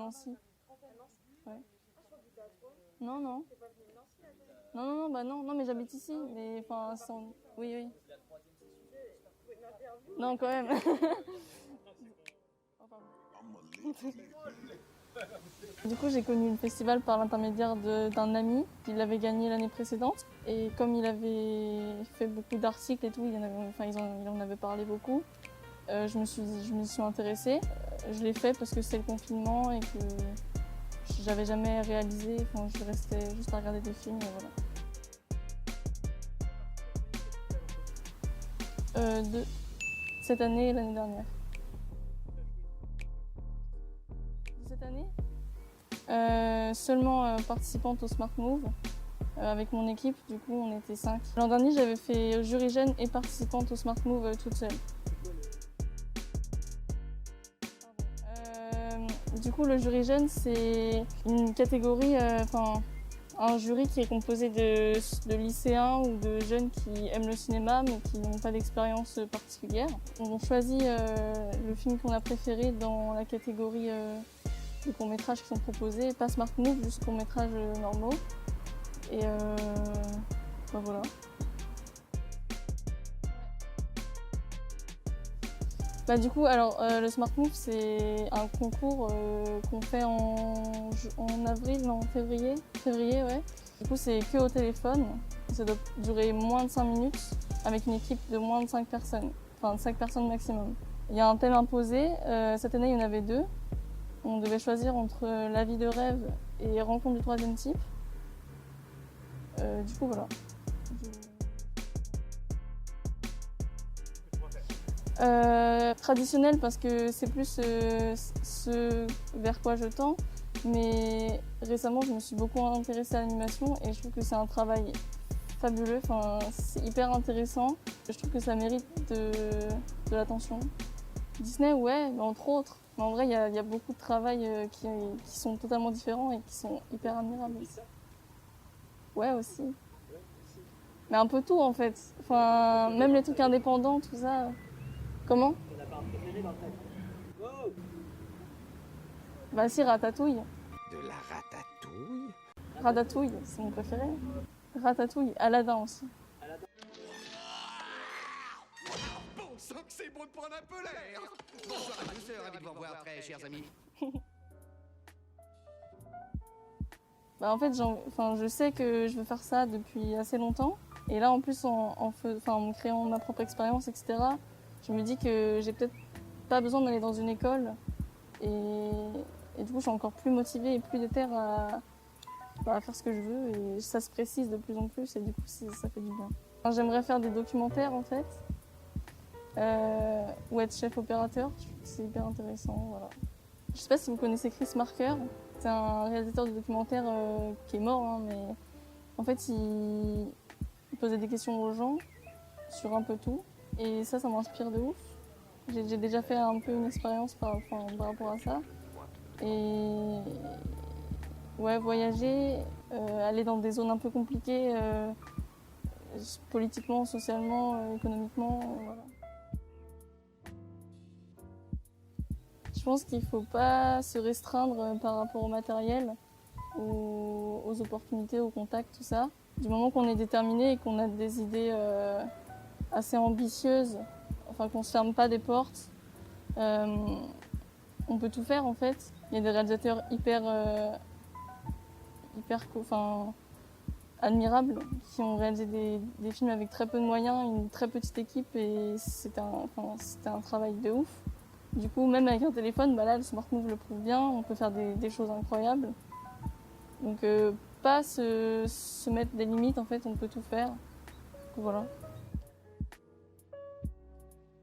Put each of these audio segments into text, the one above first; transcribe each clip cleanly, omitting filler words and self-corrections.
Nancy. Ouais. Non, non. Non, non, non, bah non, non, mais j'habite ici. Mais enfin, sans... Oui, oui. Non, quand même. Oh, pardon. Du coup, j'ai connu le festival par l'intermédiaire d'un ami qui l'avait gagné l'année précédente. Et comme il avait fait beaucoup d'articles et tout, il en avait parlé beaucoup, je me suis intéressée. Je l'ai fait parce que c'était le confinement et que j'avais jamais réalisé. Enfin, je restais juste à regarder des films et voilà. Cette année et l'année dernière. Cette année seulement participante au Smart Move. Avec mon équipe, du coup, on était 5. L'an dernier, j'avais fait jurygène et participante au Smart Move toute seule. Du coup, le jurygène, c'est une catégorie, un jury qui est composé de lycéens ou de jeunes qui aiment le cinéma mais qui n'ont pas d'expérience particulière. On choisit le film qu'on a préféré dans la catégorie des courts-métrages qui sont proposés, pas Smart Move, juste courts-métrages normaux. Et voilà. Bah, du coup, alors le Smart Move, c'est un concours qu'on fait en avril, non, en février. Février, ouais. Du coup, c'est que au téléphone. Ça doit durer moins de 5 minutes avec une équipe de moins de 5 personnes. Enfin, 5 personnes maximum. Il y a un thème imposé. Cette année, il y en avait 2. On devait choisir entre La vie de rêve et Rencontre du troisième type. Du coup, voilà. Traditionnel parce que c'est plus ce vers quoi je tends, mais récemment je me suis beaucoup intéressée à l'animation et je trouve que c'est un travail fabuleux, enfin, c'est hyper intéressant. Je trouve que ça mérite de l'attention. Disney, ouais, mais entre autres. Mais en vrai, il y a beaucoup de travail qui sont totalement différents et qui sont hyper admirables. Ouais, aussi. Mais un peu tout en fait. Enfin, même les trucs indépendants, tout ça. Comment? Bah si, Ratatouille. De la ratatouille? Ratatouille, c'est mon préféré. Ratatouille, Aladdin aussi. Bon sang que c'est bon de prendre un peu l'air! Bonsoir à tous, ravi de vous revoir, très chers amis. Bah en fait, je sais que je veux faire ça depuis assez longtemps. Et là, en plus, en créant ma propre expérience, etc., je me dis que j'ai peut-être pas besoin d'aller dans une école. Et du coup, je suis encore plus motivée et plus déterre à faire ce que je veux. Et ça se précise de plus en plus et du coup, ça fait du bien. Enfin, j'aimerais faire des documentaires, en fait. Ou être chef opérateur. Je trouve que c'est hyper intéressant. Voilà. Je sais pas si vous connaissez Chris Marker. C'est un réalisateur de documentaire qui est mort, hein, mais en fait, il posait des questions aux gens sur un peu tout. Et ça m'inspire de ouf. J'ai déjà fait un peu une expérience par rapport à ça. Et ouais, voyager, aller dans des zones un peu compliquées, politiquement, socialement, économiquement, voilà. Je pense qu'il ne faut pas se restreindre par rapport au matériel, aux opportunités, aux contacts, tout ça. Du moment qu'on est déterminé et qu'on a des idées assez ambitieuses, enfin qu'on ne se ferme pas des portes, on peut tout faire en fait. Il y a des réalisateurs hyper admirables qui ont réalisé des films avec très peu de moyens, une très petite équipe et c'était un travail de ouf. Du coup, même avec un téléphone, bah là, le Smart Move le prouve bien, on peut faire des choses incroyables. Donc, pas se mettre des limites, en fait, on peut tout faire. Donc, voilà.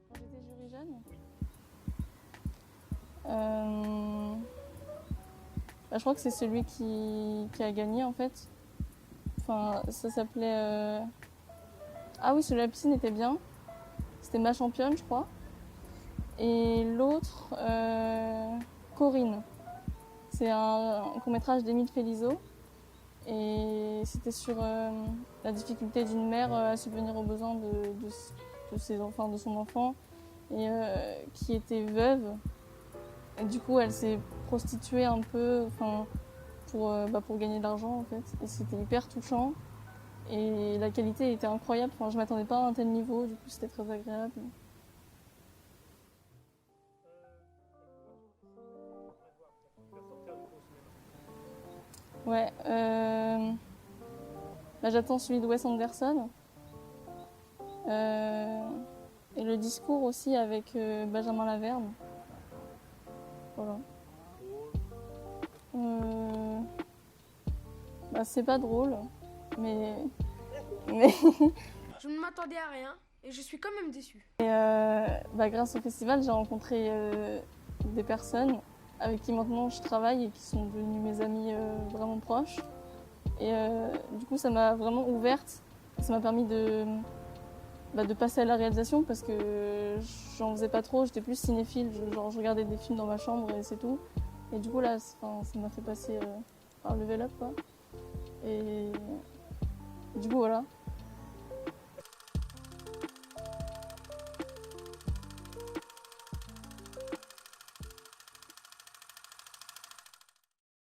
Quand j'étais jury jeune, je crois que c'est celui qui a gagné, en fait. Enfin, ça s'appelait... Ah oui, celui de la piscine était bien. C'était Ma Championne, je crois. Et l'autre, Corinne. C'est un court-métrage d'Émile Félizot. Et c'était sur la difficulté d'une mère à subvenir aux besoins de ses enfants, de son enfant, et qui était veuve. Et du coup, elle s'est prostituée un peu pour gagner de l'argent en fait. Et c'était hyper touchant. Et la qualité était incroyable. Enfin, je m'attendais pas à un tel niveau, du coup c'était très agréable. Ouais, j'attends celui de Wes Anderson. Et le discours aussi avec Benjamin Laverne. Voilà. C'est pas drôle, mais Je ne m'attendais à rien et je suis quand même déçue. grâce au festival, j'ai rencontré des personnes avec qui maintenant je travaille et qui sont devenues mes amies vraiment proches. Et du coup, ça m'a vraiment ouverte. Ça m'a permis de passer à la réalisation parce que j'en faisais pas trop. J'étais plus cinéphile, je regardais des films dans ma chambre et c'est tout. Et du coup, là, ça m'a fait passer un level up, quoi. Et du coup, voilà.